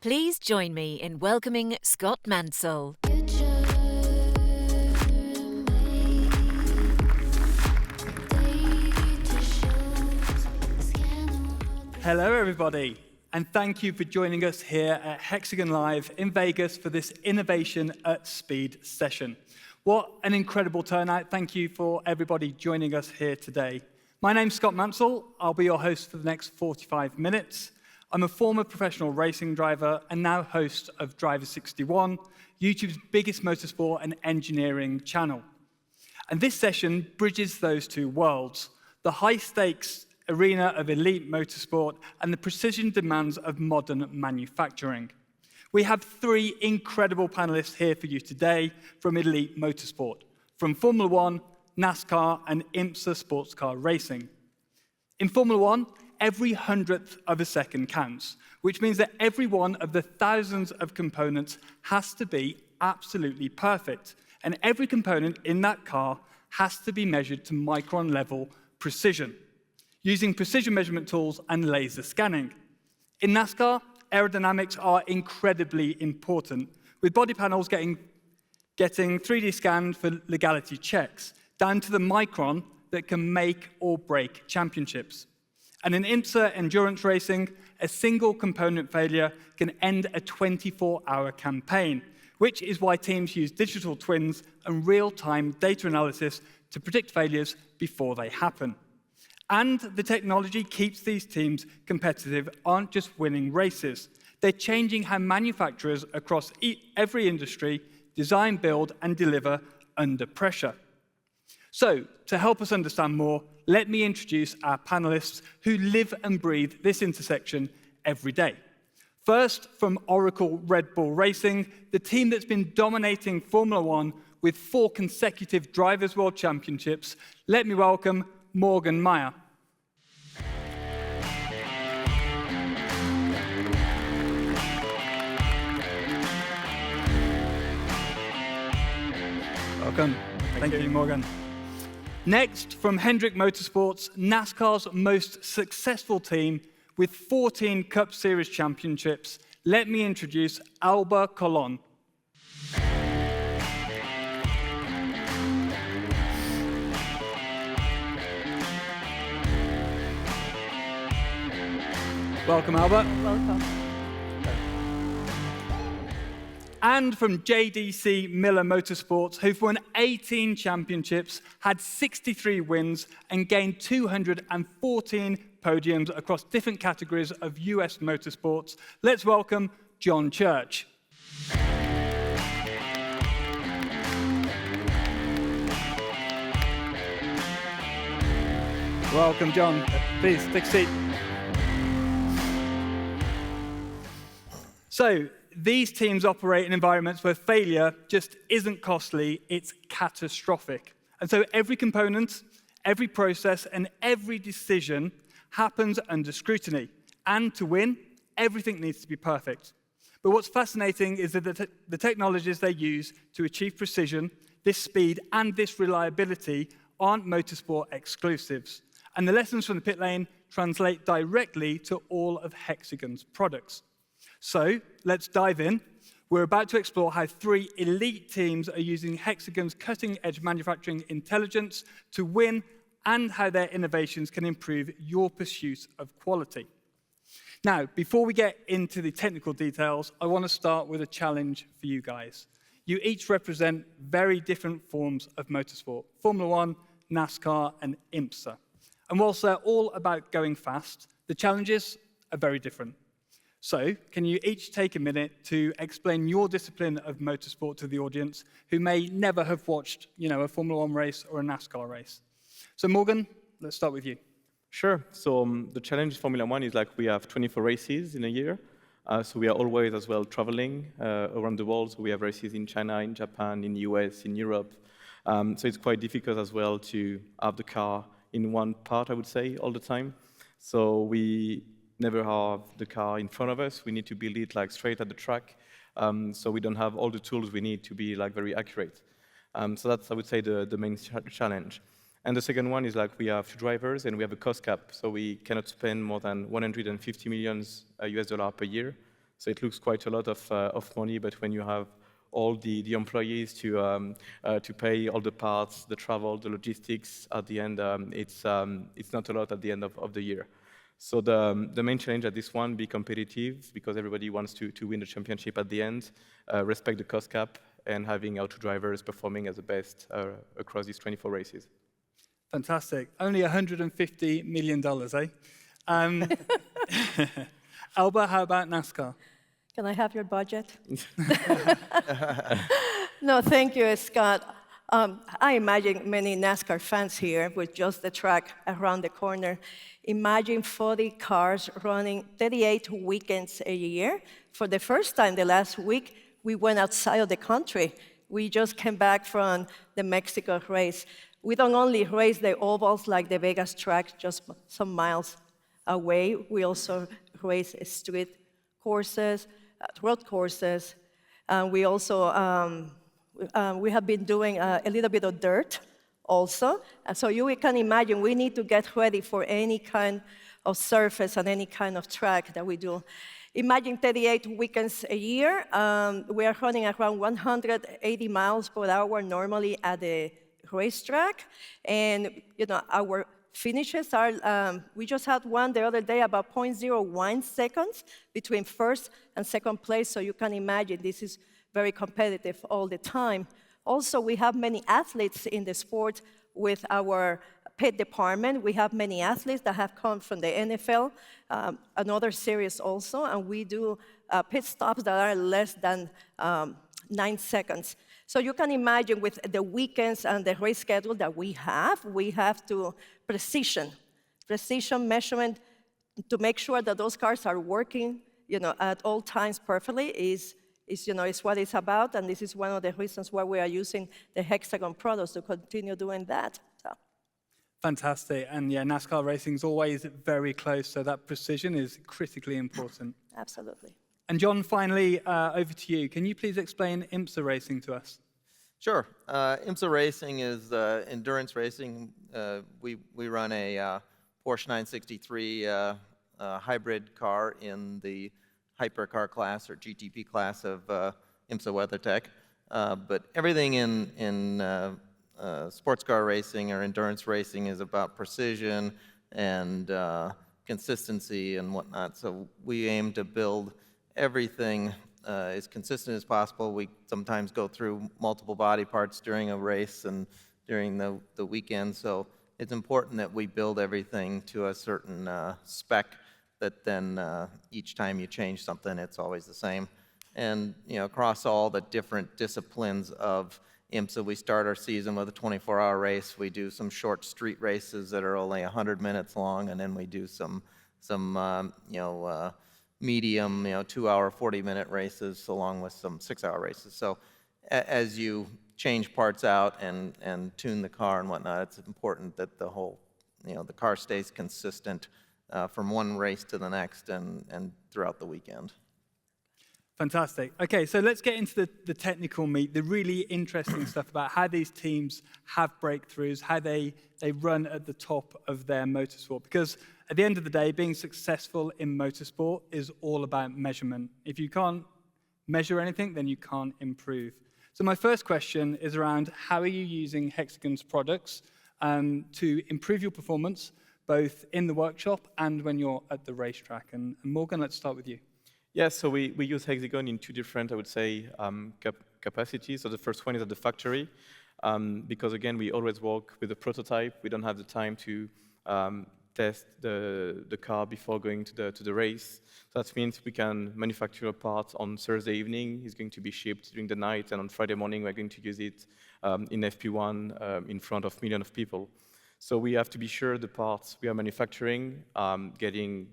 Please join me in welcoming Scott Mansell. Hello, everybody, and thank you for joining us here at Hexagon Live in Vegas for this Innovation at Speed session. What an incredible turnout. Thank you for everybody joining us here today. My name's Scott Mansell. I'll be your host for the next 45 minutes. I'm a former professional racing driver and now host of Driver 61, YouTube's biggest motorsport and engineering channel. And this session bridges those two worlds, the high-stakes arena of elite motorsport and the precision demands of modern manufacturing. We have three incredible panelists here for you today from elite motorsport, from Formula One, NASCAR, and IMSA sports car racing. In Formula One, every hundredth of a second counts, which means that every one of the thousands of components has to be absolutely perfect, and every component in that car has to be measured to micron-level precision, using precision measurement tools and laser scanning. In NASCAR, aerodynamics are incredibly important, with body panels getting 3D scanned for legality checks, down to the micron that can make or break championships. And in IMSA endurance racing, a single component failure can end a 24-hour campaign, which is why teams use digital twins and real-time data analysis to predict failures before they happen. And the technology keeps these teams competitive, aren't just winning races. They're changing how manufacturers across every industry design, build, and deliver under pressure. So, to help us understand more, let me introduce our panelists who live and breathe this intersection every day. First, from Oracle Red Bull Racing, the team that's been dominating Formula One with 4 consecutive Drivers' World Championships, let me welcome Morgan Meyer. Welcome. Thank you, Morgan. Next, from Hendrick Motorsports, NASCAR's most successful team with 14 Cup Series championships, let me introduce Alba Colon. Welcome, Alba. Welcome. And from JDC Miller Motorsports, who've won 18 championships, had 63 wins, and gained 214 podiums across different categories of US motorsports. Let's welcome John Church. Welcome, John. Please, take a seat. So, these teams operate in environments where failure just isn't costly, it's catastrophic. And so every component, every process, and every decision happens under scrutiny. And to win, everything needs to be perfect. But what's fascinating is that the technologies they use to achieve precision, this speed, and this reliability aren't motorsport exclusives. And the lessons from the pit lane translate directly to all of Hexagon's products. So, let's dive in. We're about to explore how 3 elite teams are using Hexagon's cutting-edge manufacturing intelligence to win and how their innovations can improve your pursuit of quality. Now, before we get into the technical details, I want to start with a challenge for you guys. You each represent very different forms of motorsport, Formula One, NASCAR, and IMSA. And whilst they're all about going fast, the challenges are very different. So, can you each take a minute to explain your discipline of motorsport to the audience who may never have watched, a Formula One race or a NASCAR race? So, Morgan, let's start with you. Sure. So the challenge in Formula One is we have 24 races in a year. So we are always as well traveling around the world. So we have races in China, in Japan, in the US, in Europe. So it's quite difficult as well to have the car in one part, I would say, all the time. So we never have the car in front of us. We need to build it straight at the track. So we don't have all the tools we need to be very accurate. So that's, I would say, the main challenge. And the second one is we have 2 drivers and we have a cost cap. So we cannot spend more than $150 million US per year. So it looks quite a lot of money, but when you have all the employees to pay all the parts, the travel, the logistics, at the end, it's not a lot at the end of the year. So the main challenge at this one, be competitive, because everybody wants to win the championship at the end, respect the cost cap, and having our two drivers performing as the best across these 24 races. Fantastic. Only $150 million, eh? Alba, how about NASCAR? Can I have your budget? No, thank you, Scott. I imagine many NASCAR fans here with just the track around the corner. Imagine 40 cars running 38 weekends a year. For the first time, the last week, we went outside of the country. We just came back from the Mexico race. We don't only race the ovals like the Vegas track, just some miles away. We also race street courses, road courses. We also we have been doing a little bit of dirt also. And so you can imagine we need to get ready for any kind of surface and any kind of track that we do. Imagine 38 weekends a year. We are running around 180 miles per hour normally at the racetrack. And our finishes are, we just had one the other day about 0.01 seconds between first and second place. So you can imagine this is very competitive all the time. Also, we have many athletes in the sport with our pit department. We have many athletes that have come from the NFL, another series also, and we do pit stops that are less than 9 seconds. So you can imagine with the weekends and the race schedule that we have to precision measurement to make sure that those cars are working, at all times perfectly is what it's about, and this is one of the reasons why we are using the Hexagon products to continue doing that. So. Fantastic, and yeah, NASCAR racing is always very close, so that precision is critically important. Absolutely. And John, finally, over to you. Can you please explain IMSA racing to us? Sure. IMSA racing is endurance racing. We run a Porsche 963 hybrid car in the hypercar class or GTP class of IMSA WeatherTech. But everything in sports car racing or endurance racing is about precision and consistency and whatnot. So we aim to build everything as consistent as possible. We sometimes go through multiple body parts during a race and during the weekend. So it's important that we build everything to a certain spec that then each time you change something, it's always the same. And across all the different disciplines of IMSA, we start our season with a 24-hour race. We do some short street races that are only 100 minutes long, and then we do some medium, 2-hour, 40-minute races, along with some 6-hour races. So as you change parts out and tune the car and whatnot, it's important that the whole, the car stays consistent from one race to the next and throughout the weekend. Fantastic. Okay, so let's get into the technical meat, the really interesting stuff about how these teams have breakthroughs, how they run at the top of their motorsport. Because at the end of the day, being successful in motorsport is all about measurement. If you can't measure anything, then you can't improve. So my first question is around how are you using Hexagon's products to improve your performance, both in the workshop and when you're at the racetrack? And Morgan, let's start with you. Yes, so we use Hexagon in two different, I would say, capacities. So the first one is at the factory, because again, we always work with a prototype. We don't have the time to test the car before going to the race. So that means we can manufacture a part on Thursday evening. It's going to be shipped during the night, and on Friday morning, we're going to use it in FP1 in front of millions of people. So we have to be sure the parts we are manufacturing getting,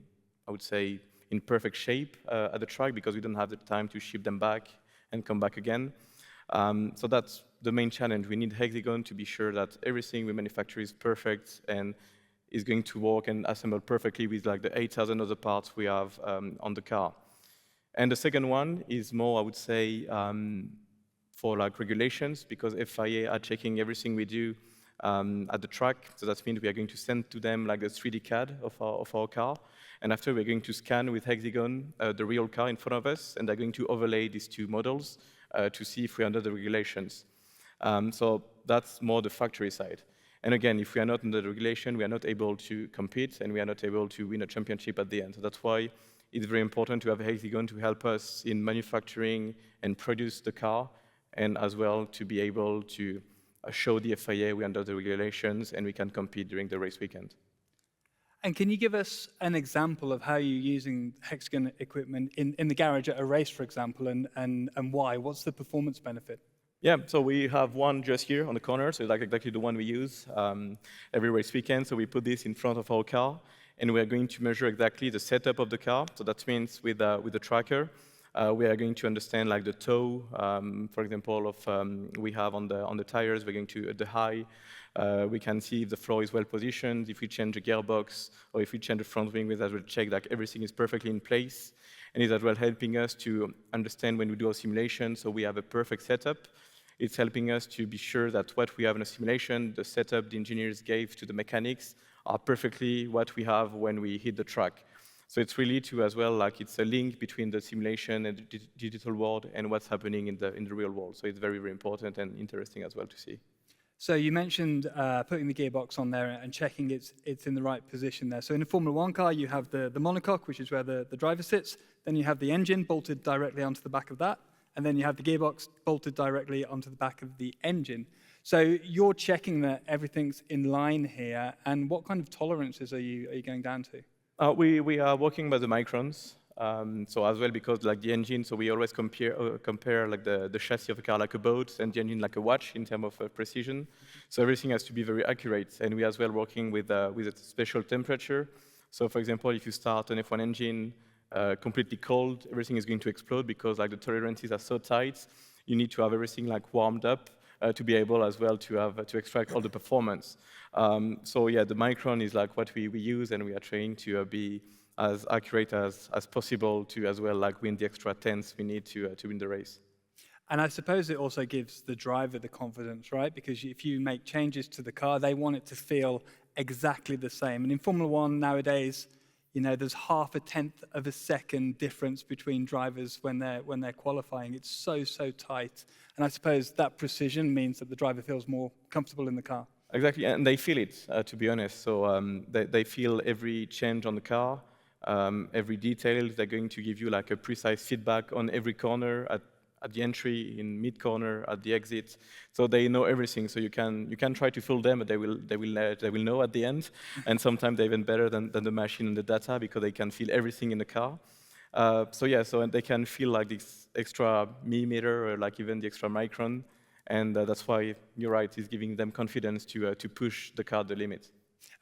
I would say, in perfect shape at the track, because we don't have the time to ship them back and come back again. So that's the main challenge. We need Hexagon to be sure that everything we manufacture is perfect and is going to work and assemble perfectly with like the 8,000 other parts we have on the car. And the second one is more, I would say, for like regulations, because FIA are checking everything we do at the track. So that means we are going to send to them like the 3D CAD of our car. And after, we're going to scan with Hexagon the real car in front of us, and they're going to overlay these two models to see if we're under the regulations. So that's more the factory side. And again, if we are not under the regulation, we are not able to compete, and we are not able to win a championship at the end. So that's why it's very important to have Hexagon to help us in manufacturing and produce the car, and as well to be able to show the FIA we're under the regulations and we can compete during the race weekend. And can you give us an example of how you're using Hexagon equipment in the garage at a race, for example, and why? What's the performance benefit? Yeah, so we have one just here on the corner, so like exactly the one we use every race weekend. So we put this in front of our car, and we are going to measure exactly the setup of the car. So that means with the tracker, we are going to understand like the toe, for example, of we have on the tires. We're going to the high. We can see if the floor is well positioned, if we change the gearbox, or if we change the front wing. With that, we'll check that everything is perfectly in place, and is as well helping us to understand when we do a simulation. So we have a perfect setup. It's helping us to be sure that what we have in a simulation, the setup the engineers gave to the mechanics, are perfectly what we have when we hit the track. So it's really to as well, like it's a link between the simulation and the digital world and what's happening in the real world. So it's very, very important and interesting as well to see. So you mentioned putting the gearbox on there and checking it's in the right position there. So in a Formula One car, you have the monocoque, which is where the driver sits. Then you have the engine bolted directly onto the back of that. And then you have the gearbox bolted directly onto the back of the engine. So you're checking that everything's in line here. And what kind of tolerances are you going down to? We are working by the microns. So as well, because like the engine, so we always compare like the chassis of a car like a boat and the engine like a watch in terms of precision. So everything has to be very accurate. And we as well working with a special temperature. So for example, if you start an F1 engine completely cold, everything is going to explode because like the tolerances are so tight. You need to have everything like warmed up to be able as well to extract all the performance. So yeah, the micron is like what we use, and we are trying to be as accurate as possible to as well like win the extra tenths we need to win the race. And I suppose it also gives the driver the confidence, right? Because if you make changes to the car, they want it to feel exactly the same. And in Formula One nowadays, you know, there's 0.5 of a second difference between drivers when they're qualifying. It's so tight. And I suppose that precision means that the driver feels more comfortable in the car. Exactly, and they feel it, to be honest. So they feel every change on the car, every detail. They're going to give you like a precise feedback on every corner, at the entry, in mid-corner, at the exit. So they know everything. So you can try to fool them, but they will know at the end. And sometimes they're even better than the machine and the data because they can feel everything in the car. So yeah, so they can feel like this extra millimeter or like even the extra micron. And that's why you're right, it's giving them confidence to push the car the limit.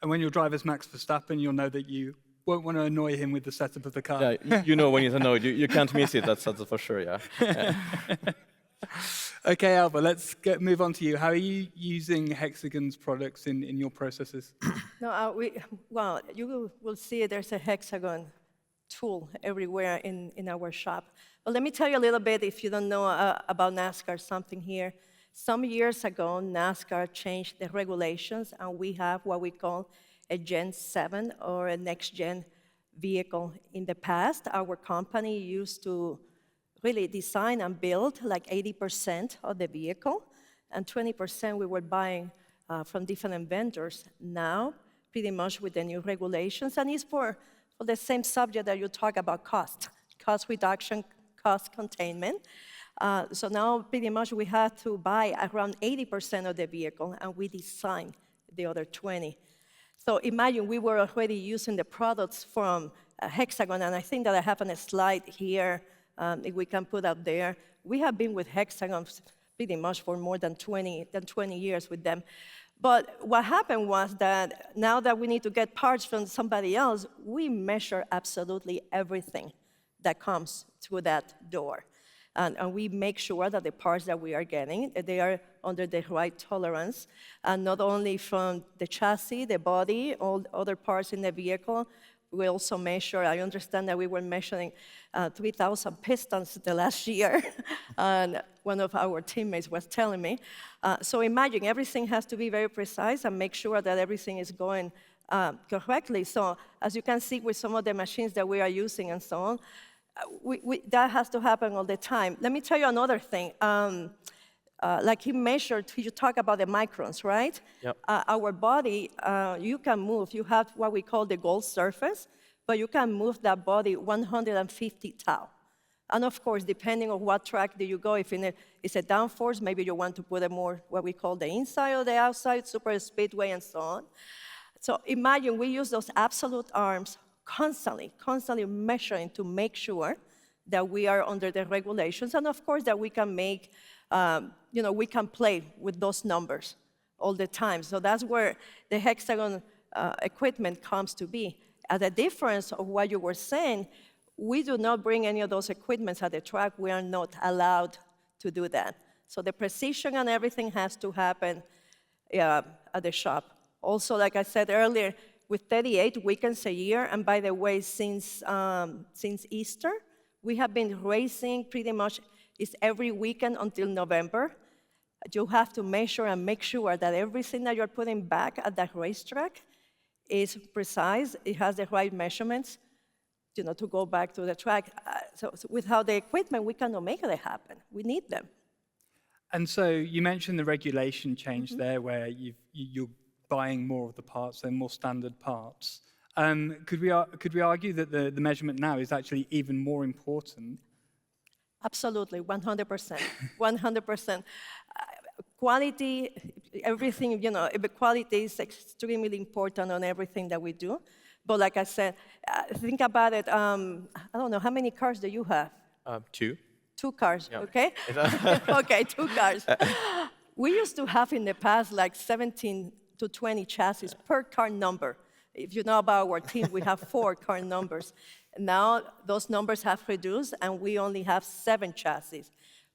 And when your driver's Max Verstappen, you'll know that you won't want to annoy him with the setup of the car. Yeah, you know when he's annoyed. You can't miss it, that's for sure, yeah. Okay, Alba, let's move on to you. How are you using Hexagon's products in your processes? No, well, you will see there's a Hexagon tool everywhere in our shop. But let me tell you a little bit, if you don't know about NASCAR, something here. Some years ago, NASCAR changed the regulations, and we have what we call a Gen 7 or a next-gen vehicle. In the past, our company used to really design and build like 80% of the vehicle, and 20% we were buying from different vendors. Now, pretty much with the new regulations, and it's for the same subject that you talk about, cost reduction, cost containment. So now pretty much we had to buy around 80% of the vehicle, and we design the other 20. So imagine we were already using the products from Hexagon, and I think that I have a slide here, if we can put up there. We have been with Hexagon pretty much for more than 20 years with them. But what happened was that now that we need to get parts from somebody else, we measure absolutely everything that comes through that door. And we make sure that the parts that we are getting, they are under the right tolerance, and not only from the chassis, the body, all other parts in the vehicle. We also measure, I understand that we were measuring 3,000 pistons the last year, and one of our teammates was telling me. So imagine, everything has to be very precise and make sure that everything is going correctly. So as you can see with some of the machines that we are using and so on, that has to happen all the time. Let me tell you another thing. Like you talk about the microns, right? Yep. Our body, you can move. You have what we call the gold surface, but you can move that body 150 tau. And of course, depending on what track do you go, if it's a downforce, maybe you want to put a more what we call the inside or the outside, super speedway and so on. So imagine we use those absolute arms constantly measuring to make sure that we are under the regulations, and of course that we can make, we can play with those numbers all the time. So that's where the hexagon equipment comes to be. As a difference of what you were saying, we do not bring any of those equipments at the track. We are not allowed to do that. So the precision and everything has to happen at the shop. Also, like I said earlier, with 38 weekends a year, and by the way, since Easter, we have been racing pretty much every weekend until November. You have to measure and make sure that everything that you're putting back at that racetrack is precise, it has the right measurements, to go back to the track. So without the equipment, we cannot make it happen. We need them. And so you mentioned the regulation change there, where you're buying more of the parts, and more standard parts. Could we argue that the measurement now is actually even more important? Absolutely, 100%, 100%. Quality, everything, the quality is extremely important on everything that we do. But like I said, think about it. I don't know, how many cars do you have? 2. 2 cars, Yeah. okay? Okay, 2 cars. We used to have in the past like 17 to 20 chassis per car number. If you know about our team, we have 4 car numbers. Now those numbers have reduced, and we only have 7 chassis.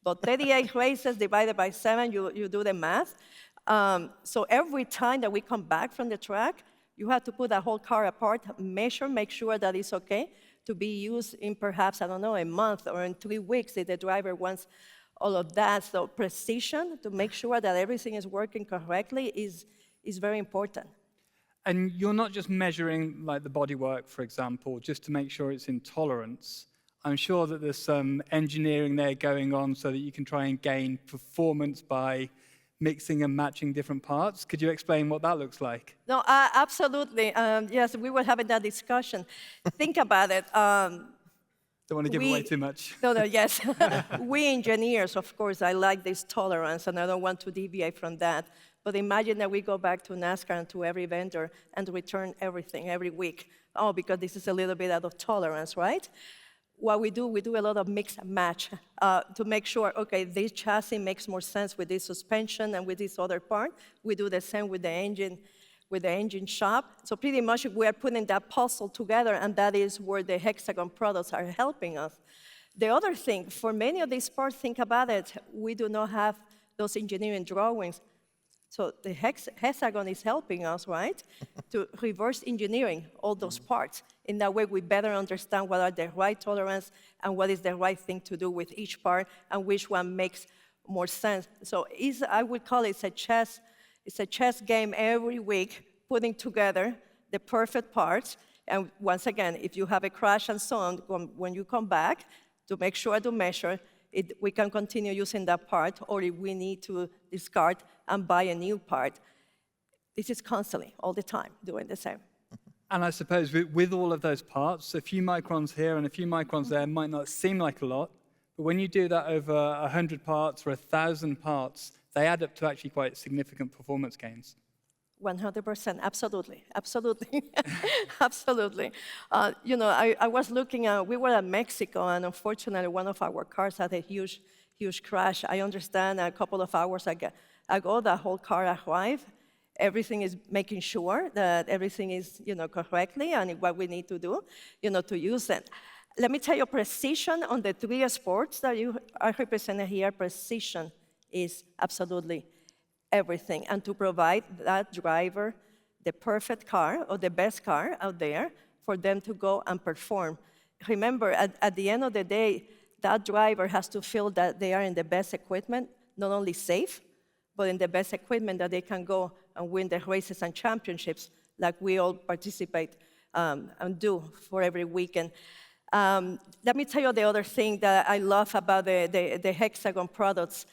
But 38 races divided by 7, you do the math. So every time that we come back from the track, you have to put that whole car apart, measure, make sure that it's okay to be used in perhaps, I don't know, a month or in 3 weeks if the driver wants all of that. So precision to make sure that everything is working correctly is very important. And you're not just measuring like the bodywork, for example, just to make sure it's in tolerance. I'm sure that there's some engineering there going on so that you can try and gain performance by mixing and matching different parts. Could you explain what that looks like? No, absolutely. Yes, we were having that discussion. Think about it. Don't want to give away too much. No, yes. We engineers, of course, I like this tolerance, and I don't want to deviate from that. But imagine that we go back to NASCAR and to every vendor and return everything every week. Oh, because this is a little bit out of tolerance, right? What we do a lot of mix and match to make sure, okay, this chassis makes more sense with this suspension and with this other part. We do the same with the engine shop. So pretty much we are putting that puzzle together, and that is where the hexagon products are helping us. The other thing, for many of these parts, think about it, we do not have those engineering drawings. So the hexagon is helping us, right, to reverse engineering all those parts. In that way, we better understand what are the right tolerance and what is the right thing to do with each part and which one makes more sense. So I would call it it's a chess game every week, putting together the perfect parts. And once again, if you have a crash and so on, when you come back, to make sure to measure, we can continue using that part, or if we need to discard and buy a new part. This is constantly, all the time, doing the same. And I suppose with all of those parts, a few microns here and a few microns there might not seem like a lot, but when you do that over 100 parts or 1,000 parts, they add up to actually quite significant performance gains. 100%, absolutely, absolutely, absolutely. I was looking we were in Mexico, and unfortunately, one of our cars had a huge crash. I understand a couple of hours ago, the whole car arrived. Everything is making sure that everything is, correctly, and what we need to do, to use it. Let me tell you, precision on the 3 sports that you are represented here, precision is absolutely everything, and to provide that driver the perfect car or the best car out there for them to go and perform. Remember, at the end of the day, that driver has to feel that they are in the best equipment, not only safe, but in the best equipment that they can go and win the races and championships like we all participate and do for every weekend. Let me tell you the other thing that I love about the Hexagon products.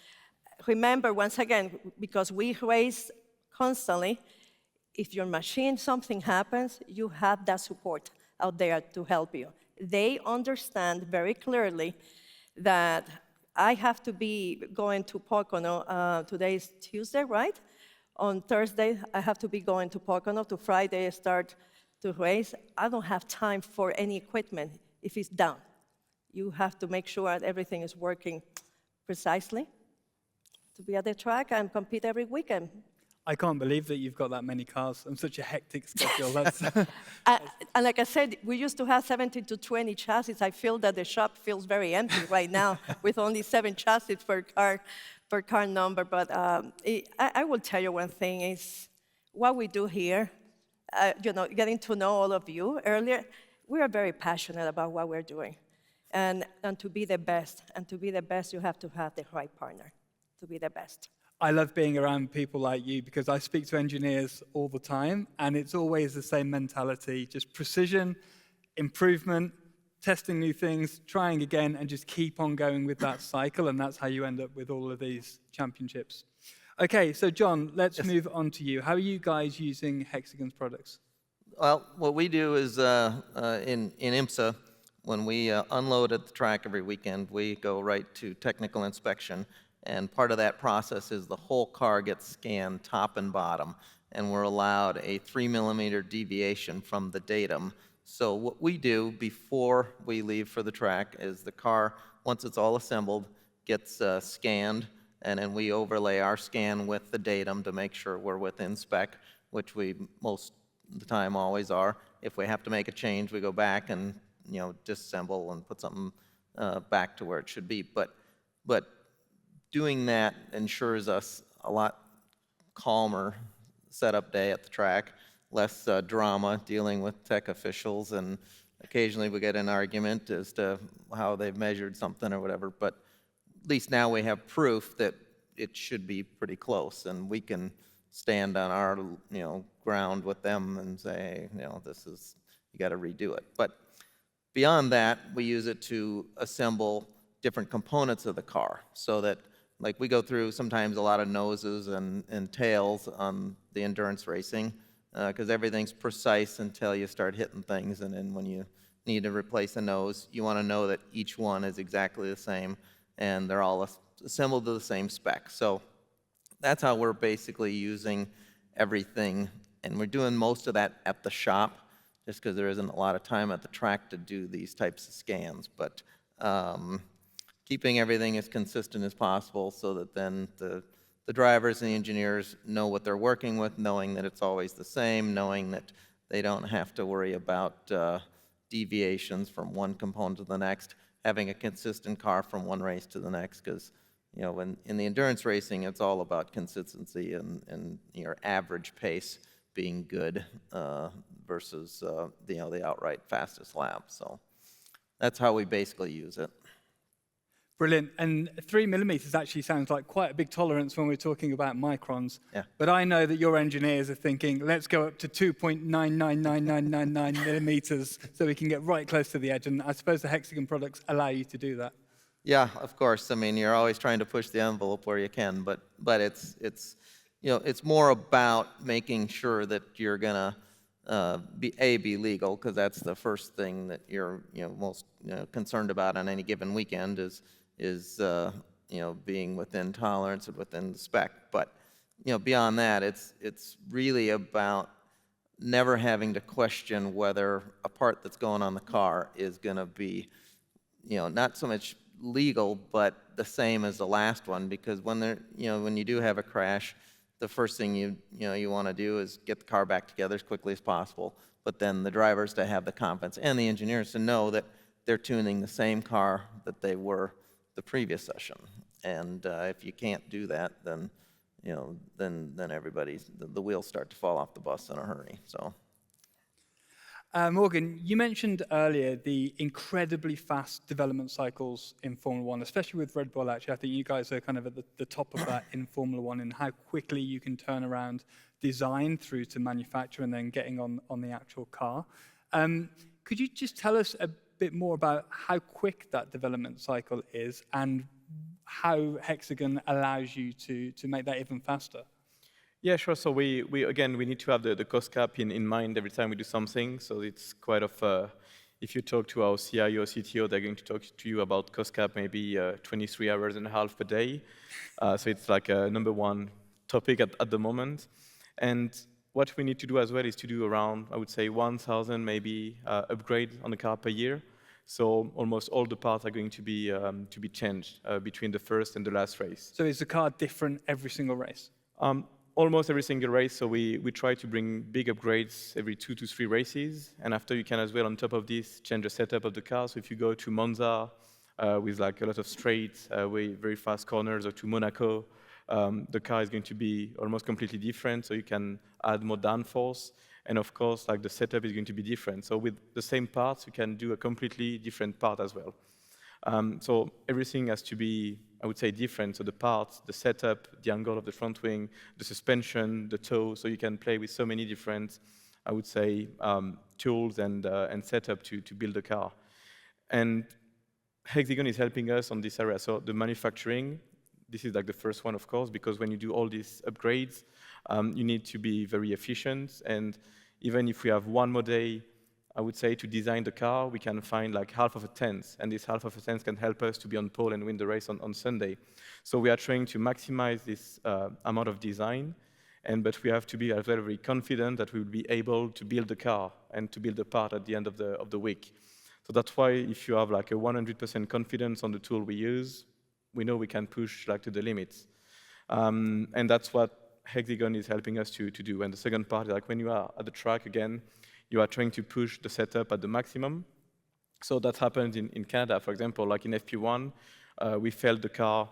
Remember, once again, because we race constantly, if your machine, something happens, you have that support out there to help you. They understand very clearly that I have to be going to Pocono. Today is Tuesday, right? On Thursday, I have to be going to Pocono. To Friday, I start to race. I don't have time for any equipment if it's down. You have to make sure that everything is working precisely to be at the track and compete every weekend. I can't believe that you've got that many cars and such a hectic schedule. That's And like I said, we used to have 17 to 20 chassis. I feel that the shop feels very empty right now with only 7 chassis per car number. But I will tell you one thing is what we do here, getting to know all of you earlier, we are very passionate about what we're doing. And to be the best, you have to have the right partner to be the best. I love being around people like you because I speak to engineers all the time, and it's always the same mentality, just precision, improvement, testing new things, trying again, and just keep on going with that cycle, and that's how you end up with all of these championships. Okay, so John, let's move on to you. How are you guys using Hexagon's products? Well, what we do is in IMSA, when we unload at the track every weekend, we go right to technical inspection. And part of that process is the whole car gets scanned top and bottom, and we're allowed a 3-millimeter deviation from the datum. So what we do before we leave for the track is the car, once it's all assembled, gets scanned, and then we overlay our scan with the datum to make sure we're within spec, which we most of the time always are. If we have to make a change, we go back and disassemble and put something back to where it should be. But doing that ensures us a lot calmer setup day at the track, less drama dealing with tech officials, and occasionally we get an argument as to how they've measured something or whatever, but at least now we have proof that it should be pretty close, and we can stand on our ground with them and say, hey, this is, you got to redo it. But beyond that, we use it to assemble different components of the car, so that like we go through sometimes a lot of noses and tails on the endurance racing, because everything's precise until you start hitting things, and then when you need to replace a nose, you want to know that each one is exactly the same and they're all assembled to the same spec. So that's how we're basically using everything, and we're doing most of that at the shop just because there isn't a lot of time at the track to do these types of scans. But keeping everything as consistent as possible so that then the drivers and the engineers know what they're working with, knowing that it's always the same, knowing that they don't have to worry about deviations from one component to the next, having a consistent car from one race to the next, because when in the endurance racing, it's all about consistency and your average pace being good versus the outright fastest lap. So that's how we basically use it. Brilliant. And 3 millimeters actually sounds like quite a big tolerance when we're talking about microns. Yeah. But I know that your engineers are thinking, let's go up to 2.999999 millimeters so we can get right close to the edge. And I suppose the Hexagon products allow you to do that. Yeah, of course. I mean, you're always trying to push the envelope where you can, but it's more about making sure that you're gonna be legal, because that's the first thing that you're most concerned about on any given weekend is being within tolerance and within the spec. But beyond that, it's really about never having to question whether a part that's going on the car is going to be not so much legal but the same as the last one, because when you do have a crash, the first thing you want to do is get the car back together as quickly as possible, but then the drivers to have the confidence and the engineers to know that they're tuning the same car that they were the previous session. And if you can't do that, then then the wheels start to fall off the bus in a hurry. So Morgan, you mentioned earlier the incredibly fast development cycles in Formula One, especially with Red Bull, actually. I think you guys are kind of at the top of that in Formula One, and how quickly you can turn around design through to manufacture and then getting on the actual car. Could you just tell us a bit more about how quick that development cycle is and how Hexagon allows you to make that even faster? Yeah, sure. So we need to have the cost cap in mind every time we do something. So it's quite if you talk to our CIO, CTO, they're going to talk to you about cost cap maybe 23 hours and a half per day. So it's like a number one topic at the moment. And what we need to do as well is to do around, I would say, 1,000 maybe upgrades on the car per year. So almost all the parts are going to be changed between the first and the last race. So is the car different every single race? Almost every single race, so we try to bring big upgrades every 2 to 3 races, and after you can as well, on top of this, change the setup of the car. So if you go to Monza with like a lot of straight, very fast corners, or to Monaco, the car is going to be almost completely different, so you can add more downforce, and of course, like the setup is going to be different. So with the same parts, you can do a completely different part as well. So everything has to be, I would say, different. So the parts, the setup, the angle of the front wing, the suspension, the toe. So you can play with so many different, I would say, tools and setup to build a car. And Hexagon is helping us on this area. So the manufacturing, this is like the first one, of course, because when you do all these upgrades, you need to be very efficient. And even if we have one more day, I would say, to design the car, we can find like half of a tenth, and this half of a tenth can help us to be on pole and win the race on Sunday. So we are trying to maximize this amount of design, but we have to be as well very confident that we will be able to build the car and to build the part at the end of the week. So that's why if you have like a 100% confidence on the tool we use, we know we can push like to the limits. And that's what Hexagon is helping us to do. And the second part is like when you are at the track again, you are trying to push the setup at the maximum. So that happened in Canada, for example, like in FP1, we felt the car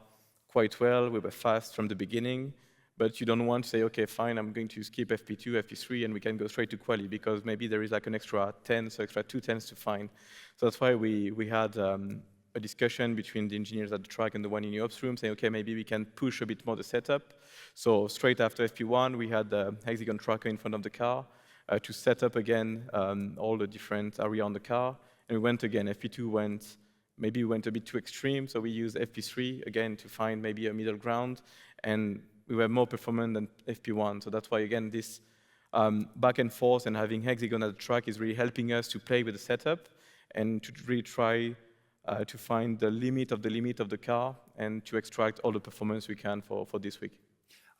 quite well, we were fast from the beginning, but you don't want to say, okay, fine, I'm going to skip FP2, FP3, and we can go straight to quali, because maybe there is like an extra 10, so extra 2 tenths to find. So that's why we had a discussion between the engineers at the track and the one in the ops room, saying, okay, maybe we can push a bit more the setup. So straight after FP1, we had the Hexagon tracker in front of the car, to set up again all the different area on the car. And we went again, FP2 went a bit too extreme, so we used FP3 again to find maybe a middle ground, and we were more performant than FP1. So that's why, again, this back and forth and having Hexagon at the track is really helping us to play with the setup and to really try to find the limit of the car and to extract all the performance we can for this week.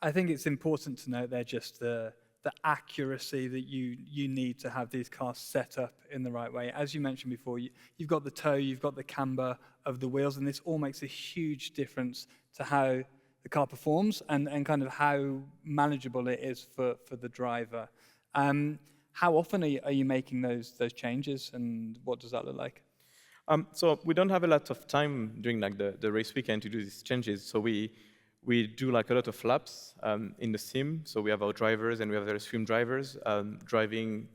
I think it's important to note there just the accuracy that you need to have these cars set up in the right way. As you mentioned before, you've got the toe, you've got the camber of the wheels, and this all makes a huge difference to how the car performs and kind of how manageable it is for the driver. How often are you making those changes, and what does that look like? So we don't have a lot of time during like the race weekend to do these changes. So we do like a lot of laps in the sim. So we have our drivers and we have our swim drivers driving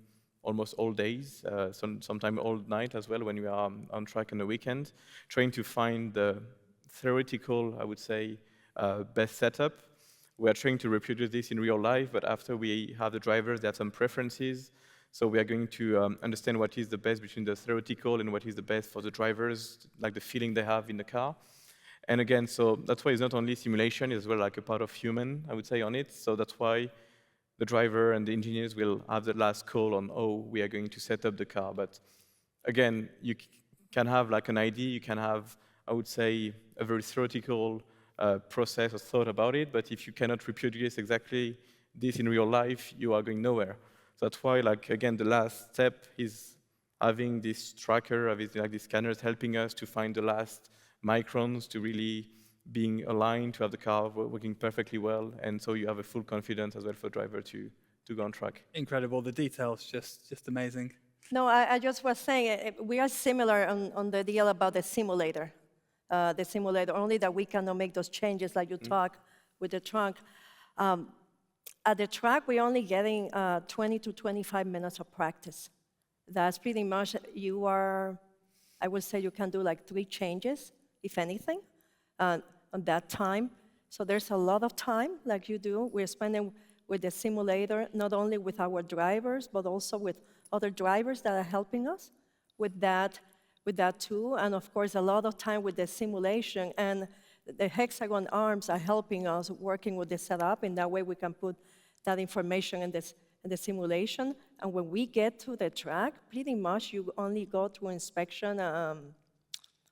almost all days, sometimes all night as well when we are on track on the weekend, trying to find the theoretical, I would say, best setup. We are trying to reproduce this in real life, but after we have the drivers, they have some preferences. So we are going to understand what is the best between the theoretical and what is the best for the drivers, like the feeling they have in the car. And again, so that's why it's not only simulation, it's as well like a part of human, I would say, on it. So that's why the driver and the engineers will have the last call on, oh, we are going to set up the car. But again, you can have like an idea, you can have, I would say, a very theoretical process or thought about it, but if you cannot reproduce exactly this in real life, you are going nowhere. So that's why, like, again, the last step is having this tracker, having like these scanners helping us to find the last microns to really being aligned, to have the car working perfectly well, and so you have a full confidence as well for the driver to go on track. Incredible, the details, just amazing. No, I just was saying, we are similar on the deal about the simulator, only that we cannot make those changes like you talk with the trunk. At the track, we're only getting 20 to 25 minutes of practice. That's pretty much you are, I would say you can do like 3 changes, if anything, on that time. So there's a lot of time, like you do. We're spending with the simulator, not only with our drivers, but also with other drivers that are helping us with that too. And of course, a lot of time with the simulation. And the hexagon arms are helping us working with the setup. In that way, we can put that information in the simulation. And when we get to the track, pretty much you only go through inspection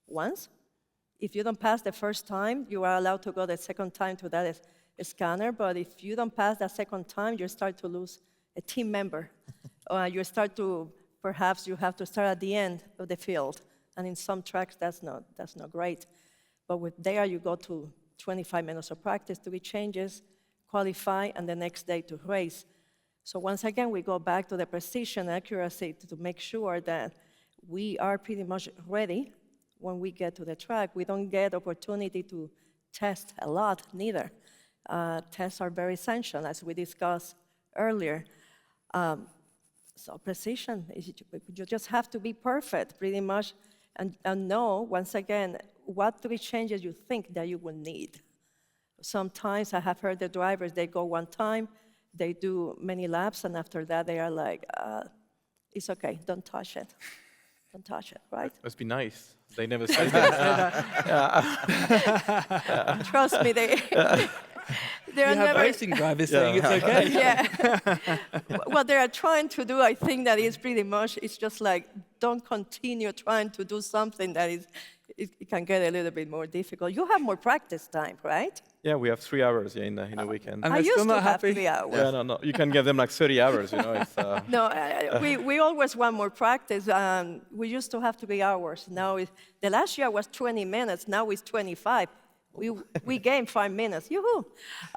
once. If you don't pass the first time, you are allowed to go the second time to that scanner. But if you don't pass that second time, you start to lose a team member. You start to, perhaps you have to start at the end of the field. And in some tracks, that's not great. But with there, you go to 25 minutes of practice, 3 changes, qualify, and the next day to race. So once again, we go back to the precision, accuracy to make sure that we are pretty much ready when we get to the track. We don't get opportunity to test a lot, neither. Tests are very essential, as we discussed earlier. So precision, you just have to be perfect, pretty much, and know, once again, what 3 changes you think that you will need. Sometimes I have heard the drivers, they go one time, they do many laps, and after that they are like, it's okay, don't touch it. Don't touch it, right? Must be nice. They never say that. Trust me, they're You have never. racing drivers saying it's okay. Yeah. What they are trying to do, I think that is pretty much, it's just like, don't continue trying to do something that is, it can get a little bit more difficult. You have more practice time, right? Yeah, we have 3 hours in a weekend. And I they're used still to not have happy? 3 hours. Yeah, no. You can give them like 30 hours, you know. It's, No, we always want more practice. We used to have 3 hours. Now, the last year was 20 minutes. Now it's 25. We gained 5 minutes. Yoo-hoo!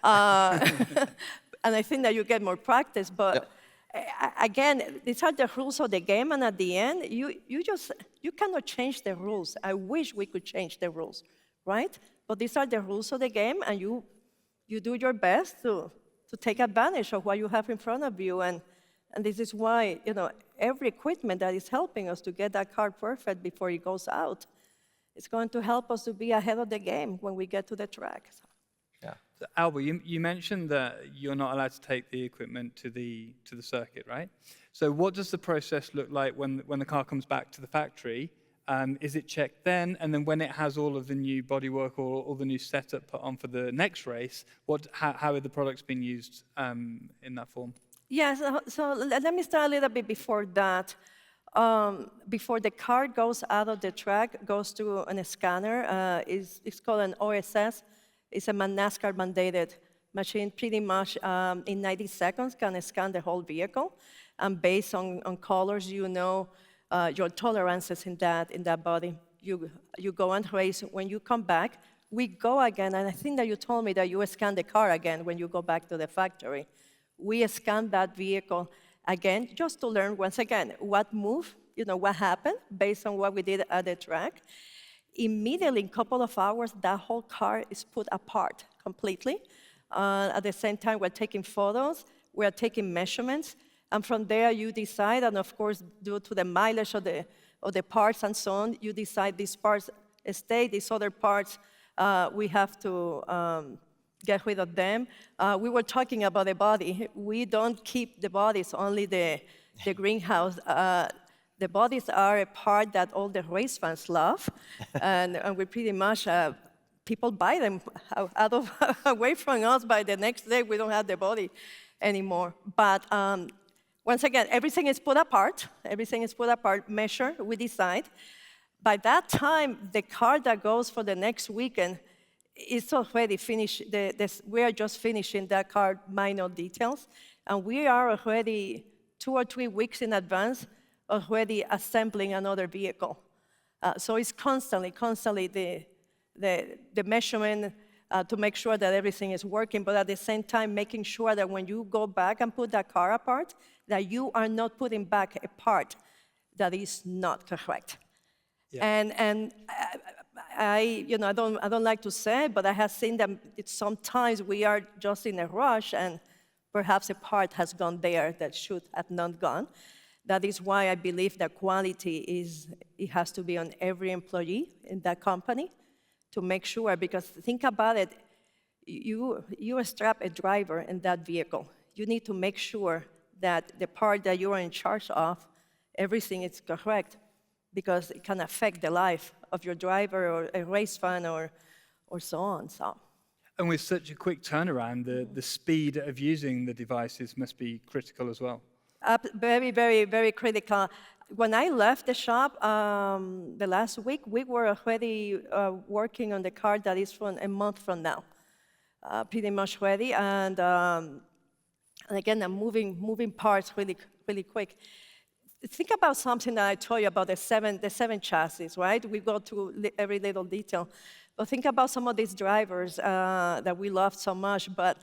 And I think that you get more practice. But again, these are the rules of the game. And at the end, you cannot change the rules. I wish we could change the rules, right? But these are the rules of the game, and you do your best to take advantage of what you have in front of you. And this is why, every equipment that is helping us to get that car perfect before it goes out, it's going to help us to be ahead of the game when we get to the track. Yeah. So, Alba, you mentioned that you're not allowed to take the equipment to the circuit, right? So what does the process look like when the car comes back to the factory? Is it checked then? And then when it has all of the new bodywork or all the new setup put on for the next race, how are the products being used in that form? Yes, so let me start a little bit before that. Before the car goes out of the track, goes to a scanner. It's called an OSS. It's a NASCAR mandated machine. Pretty much in 90 seconds can scan the whole vehicle. And based on colors, your tolerances in that body. You go and race. When you come back, we go again. And I think that you told me that you scan the car again when you go back to the factory. We scan that vehicle again, just to learn, once again, what moved, what happened based on what we did at the track. Immediately, in a couple of hours, that whole car is put apart completely. At the same time, we're taking photos, we're taking measurements, and from there, you decide, and of course, due to the mileage of the parts and so on, you decide these parts stay, these other parts, we have to get rid of them. We were talking about the body. We don't keep the bodies, only the greenhouse. The bodies are a part that all the race fans love, and we pretty much, people buy them away from us. By the next day, we don't have the body anymore. But once again, everything is put apart. Everything is put apart, measure, we decide. By that time, the car that goes for the next weekend is already finished. We are just finishing that car minor details, and we are already 2 or 3 weeks in advance already assembling another vehicle. So it's constantly the measurement to make sure that everything is working, but at the same time making sure that when you go back and put that car apart, that you are not putting back a part that is not correct. Yeah. And I don't like to say it, but I have seen that sometimes we are just in a rush and perhaps a part has gone there that should have not gone. That is why I believe that quality it has to be on every employee in that company to make sure, because think about it, you strap a driver in that vehicle. You need to make sure that the part that you are in charge of, everything is correct, because it can affect the life of your driver or a race fan or so on. So. And with such a quick turnaround, the speed of using the devices must be critical as well. Very, very, very critical. When I left the shop the last week, we were already working on the car that is from a month from now, pretty much ready. And again, I'm moving parts really, really quick. Think about something that I told you about the seven chassis, right? We go through every little detail. But think about some of these drivers that we love so much, but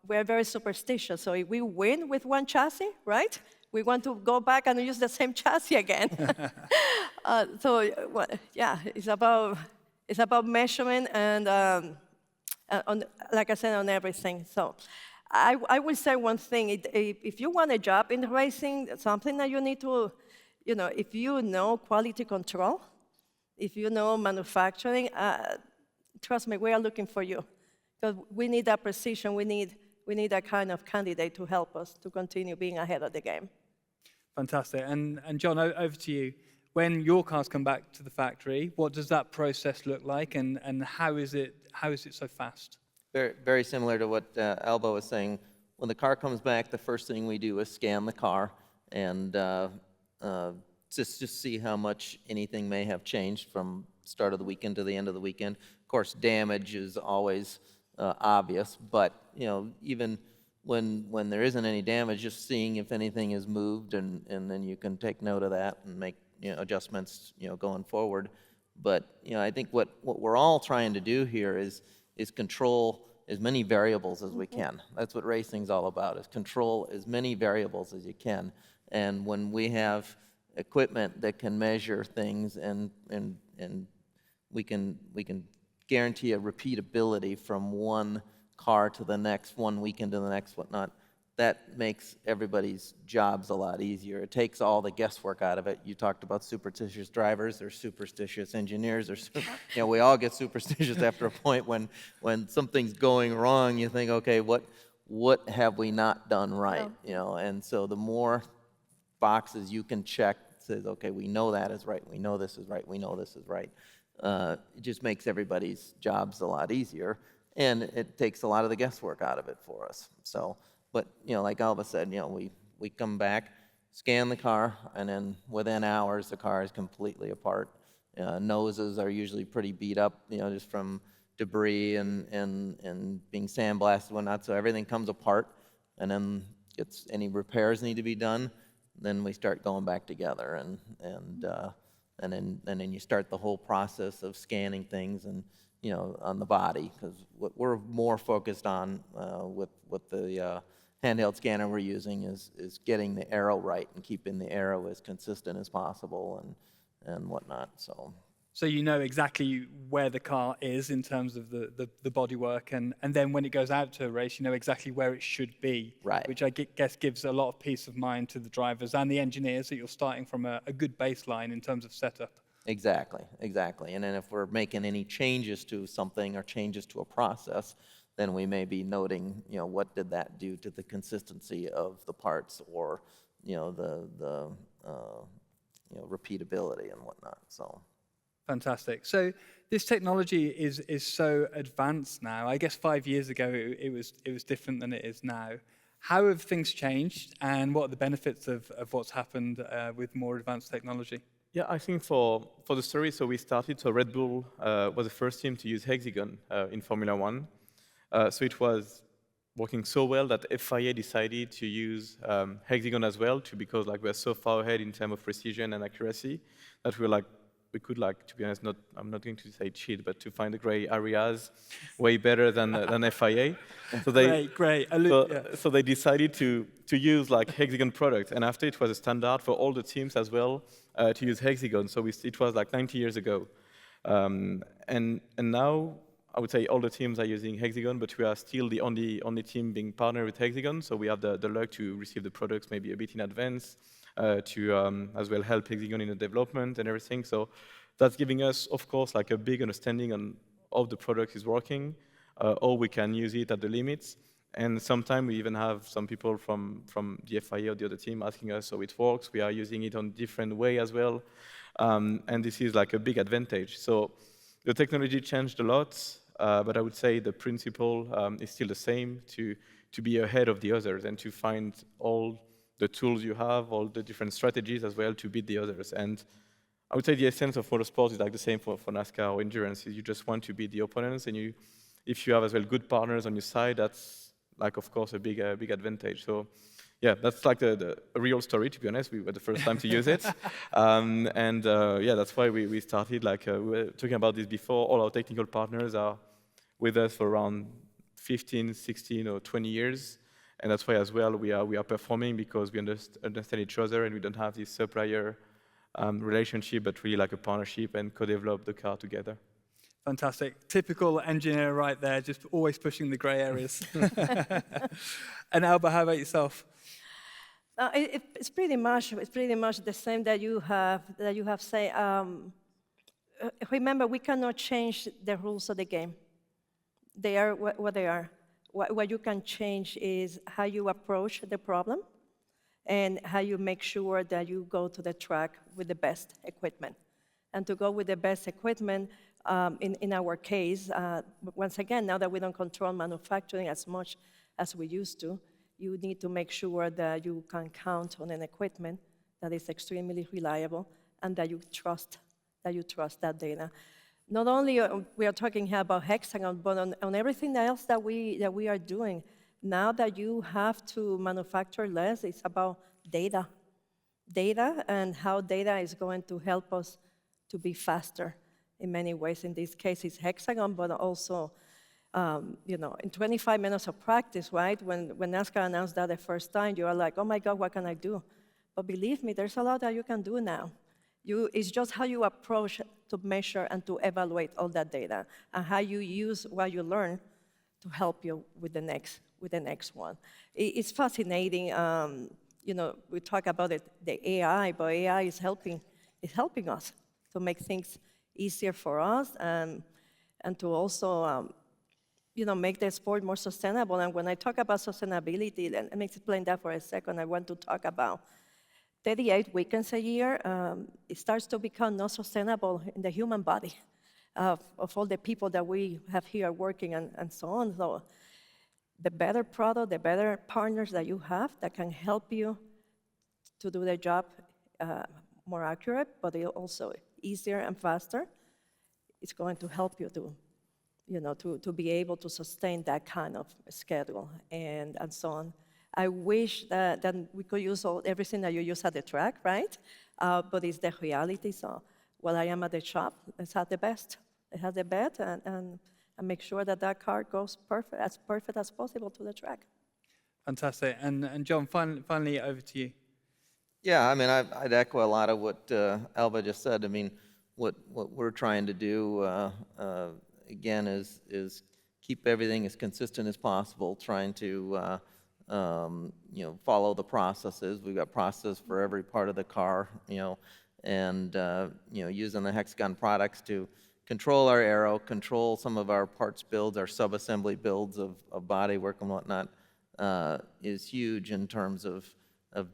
we're very superstitious. So if we win with one chassis, right, we want to go back and use the same chassis again. Yeah, it's about measurement and, like I said, on everything. So I will say one thing. If you want a job in racing, something that you need to, if you know quality control, if you know manufacturing, trust me, we are looking for you. Because we need that precision. We need that kind of candidate to help us to continue being ahead of the game. Fantastic. And John, over to you. When your cars come back to the factory, what does that process look like, and how is it so fast? Very, very similar to what Alba was saying. When the car comes back, the first thing we do is scan the car and just see how much anything may have changed from start of the weekend to the end of the weekend. Of course, damage is always obvious, but even when there isn't any damage, just seeing if anything is moved, and then you can take note of that and make adjustments going forward. But I think what we're all trying to do here is control as many variables as we can. That's what racing's all about, is control as many variables as you can. And when we have equipment that can measure things and we can guarantee a repeatability from one car to the next, one weekend to the next, whatnot, that makes everybody's jobs a lot easier. It takes all the guesswork out of it. You talked about superstitious drivers or superstitious engineers, or we all get superstitious after a point when something's going wrong. You think, okay, what have we not done right? And so the more boxes you can check, says, okay, we know that is right, we know this is right, we know this is right. It just makes everybody's jobs a lot easier, and it takes a lot of the guesswork out of it for us. So. But, like Alba said, we come back, scan the car, and then within hours, the car is completely apart. Noses are usually pretty beat up, just from debris and being sandblasted and whatnot, so everything comes apart. And then any repairs need to be done, then we start going back together. And then you start the whole process of scanning things and, on the body, because what we're more focused on with the handheld scanner we're using is getting the arrow right and keeping the arrow as consistent as possible and whatnot. So you know exactly where the car is in terms of the bodywork, and then when it goes out to a race, you know exactly where it should be, right. Which I guess gives a lot of peace of mind to the drivers and the engineers that you're starting from a good baseline in terms of setup. Exactly. And then if we're making any changes to something or changes to a process, then we may be noting, what did that do to the consistency of the parts, or, the repeatability and whatnot. So. Fantastic. So this technology is so advanced now. I guess 5 years ago it was different than it is now. How have things changed, and what are the benefits of what's happened with more advanced technology? Yeah, I think for the story, so we started, so Red Bull was the first team to use Hexagon in Formula One. So it was working so well that FIA decided to use Hexagon as well, because we're so far ahead in terms of precision and accuracy that we could, to be honest, I'm not going to say cheat, but to find the gray areas way better than FIA. So they, great. So they decided to use Hexagon products, and after it was a standard for all the teams as well to use Hexagon. So it was 90 years ago, and now I would say all the teams are using Hexagon, but we are still the only team being partnered with Hexagon. So we have the luck to receive the products maybe a bit in advance. to as well help Hexagon in the development and everything. So that's giving us, of course, like a big understanding on how the product is working, how we can use it at the limits. And sometimes we even have some people from the FIA or the other team asking us how it works. We are using it on different way as well. And this is like a big advantage. So the technology changed a lot, but I would say the principle is still the same, to be ahead of the others and to find all the tools you have, all the different strategies as well to beat the others. And I would say the essence of motorsport is like the same for NASCAR or endurance. You just want to beat the opponents, and if you have as well good partners on your side, that's like, of course, a big advantage. So yeah, that's like a real story, to be honest. We were the first time to use it. Yeah, that's why we started. Like we were talking about this before, all our technical partners are with us for around 15, 16, or 20 years. And that's why as well we are performing, because we understand each other and we don't have this supplier relationship, but really like a partnership and co-develop the car together. Fantastic. Typical engineer right there, just always pushing the gray areas. And Alba, how about yourself? It's pretty much the same that you have said. Remember, we cannot change the rules of the game. They are what they are. What you can change is how you approach the problem and how you make sure that you go to the track with the best equipment. And to go with the best equipment, in our case, once again, now that we don't control manufacturing as much as we used to, you need to make sure that you can count on an equipment that is extremely reliable and that you trust that data. Not only we are talking here about Hexagon, but on everything else that we are doing. Now that you have to manufacture less, it's about data. Data and how data is going to help us to be faster in many ways. In this case, it's Hexagon, but also, in 25 minutes of practice, right? When NASCAR announced that the first time, you are like, oh my God, what can I do? But believe me, there's a lot that you can do now. It's just how you approach to measure and to evaluate all that data, and how you use what you learn to help you with the next one. It's fascinating. We talk about the AI, but AI is helping us to make things easier for us and to also make the sport more sustainable. And when I talk about sustainability, let me explain that for a second. I want to talk about 38 weekends a year. It starts to become not sustainable in the human body of all the people that we have here working and so on. So the better product, the better partners that you have that can help you to do the job more accurate, but also easier and faster, it's going to help you to be able to sustain that kind of schedule and so on. I wish that we could use everything that you use at the track, right? But it's the reality. So while I am at the shop, let's have the best. Let's have the best and make sure that car goes perfect as possible to the track. Fantastic. And John, finally over to you. Yeah, I mean, I'd echo a lot of what Alba just said. I mean, what we're trying to do, again, is keep everything as consistent as possible, trying to follow the processes. We've got processes for every part of the car, and using the Hexagon products to control our aero, control some of our parts builds, our sub-assembly builds of bodywork and whatnot, is huge in terms of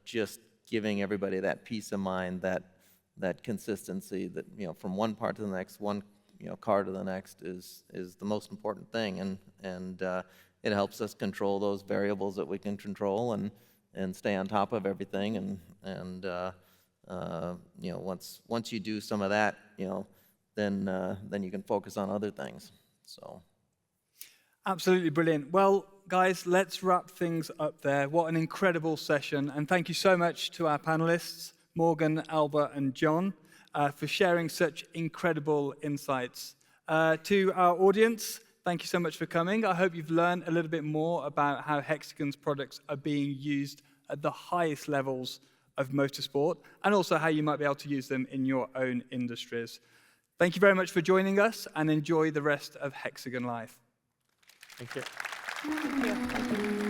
just giving everybody that peace of mind, that consistency, that from one part to the next, one car to the next is the most important thing, and it helps us control those variables that we can control and stay on top of everything, and once you do some of that, then you can focus on other things. So. Absolutely brilliant. Well, guys, let's wrap things up there. What an incredible session. And thank you so much to our panelists, Morgan, Alba, and John, for sharing such incredible insights. To our audience, thank you so much for coming. I hope you've learned a little bit more about how Hexagon's products are being used at the highest levels of motorsport, and also how you might be able to use them in your own industries. Thank you very much for joining us, and enjoy the rest of Hexagon Live. Thank you. Thank you.